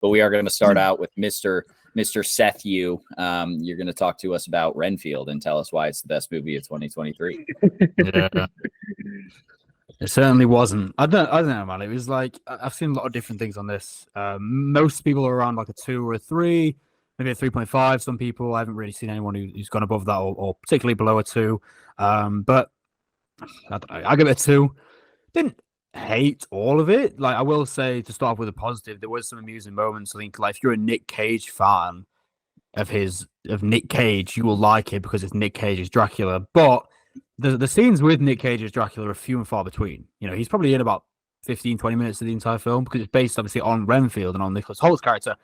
But we are going to start out with Mr. Seth Yu. You're going to talk to us about Renfield and tell us why it's the best movie of 2023. Yeah. It certainly wasn't. I don't know, man. It was like, I've seen a lot of different things on this. Most people are around like a 2 or a 3, maybe a 3.5. Some people, I haven't really seen anyone who's gone above that or particularly below a 2. But I don't know. I give it a 2. Didn't hate all of it. Like, I will say, to start off with a positive, there was some amusing moments. I think, like, if you're a Nick Cage fan of Nick Cage, you will like it because it's Nick Cage's Dracula. But the scenes with Nick Cage's Dracula are few and far between. You know, he's probably in about 15, 20 minutes of the entire film because it's based, obviously, on Renfield and on Nicholas Hoult's character.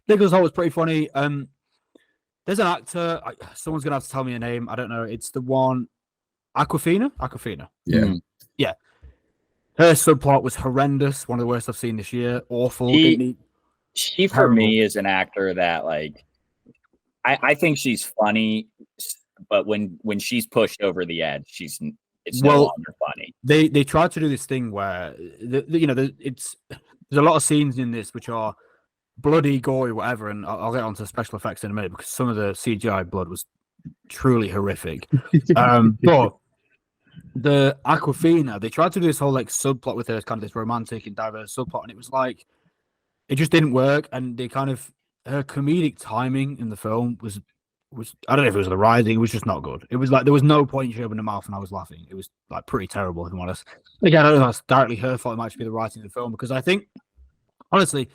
Nicholas Hoult was pretty funny. There's an actor, someone's going to have to tell me a name. I don't know. It's the one, Aquafina? Yeah. Mm-hmm. Yeah. Her subplot was horrendous. One of the worst I've seen this year. Awful. She for me, is an actor that, like, I think she's funny, but when she's pushed over the edge, it's no longer funny. They tried to do this thing where there's a lot of scenes in this which are bloody, gory, whatever, and I'll get onto special effects in a minute because some of the CGI blood was truly horrific. But the Aquafina, they tried to do this whole like subplot with her, kind of this romantic and diverse subplot, and it was like it just didn't work. And they kind of her comedic timing in the film was I don't know if it was the writing, it was just not good. It was like there was no point she opened her mouth and I was laughing. It was like pretty terrible, if I'm honest. Again, I don't know if that's directly her fault. It might be the writing of the film because I think honestly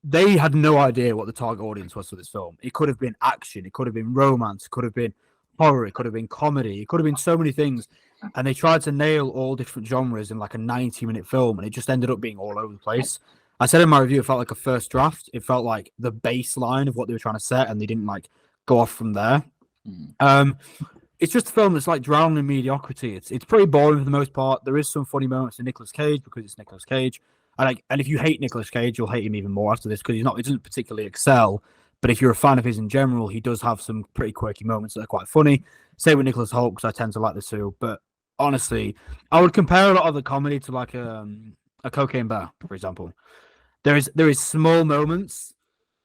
they had no idea what the target audience was for this film. It could have been action, it could have been romance, it could have been horror, it could have been comedy, it could have been so many things. And they tried to nail all different genres in like a 90-minute film, and it just ended up being all over the place. I said in my review, it felt like a first draft. It felt like the baseline of what they were trying to set, and they didn't like go off from there. It's just a film that's like drowning in mediocrity. It's pretty boring for the most part. There is some funny moments in Nicolas Cage because it's Nicolas Cage. And if you hate Nicolas Cage, you'll hate him even more after this because he doesn't particularly excel. But if you're a fan of his in general, he does have some pretty quirky moments that are quite funny. Same with Nicholas Hoult because I tend to like the two. But honestly, I would compare a lot of the comedy to like a Cocaine Bear, for example. There is small moments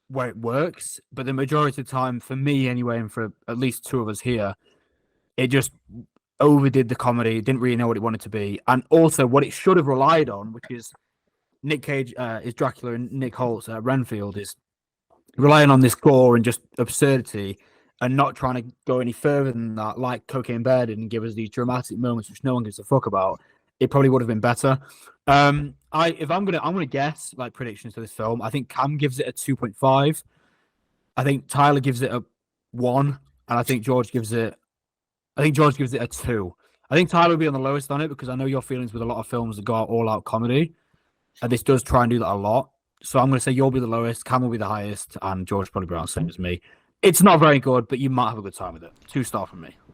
where it works, but the majority of the time, for me anyway, and for at least two of us here, it just overdid the comedy. It didn't really know what it wanted to be, and also what it should have relied on, which is Nick Cage is Dracula and Nick Holt's Renfield is relying on this gore and just absurdity and not trying to go any further than that, like Cocaine Bear did and give us these dramatic moments which no one gives a fuck about. It probably would have been better. I'm gonna guess like predictions for this film. I think Cam gives it a 2.5. I think Tyler gives it a 1, and I think George gives it a 2. I think Tyler will be on the lowest on it because I know your feelings with a lot of films that go all out comedy, and this does try and do that a lot. So I'm going to say you'll be the lowest, Cam will be the highest, and George probably be around the same as me. It's not very good, but you might have a good time with it. 2-star from me.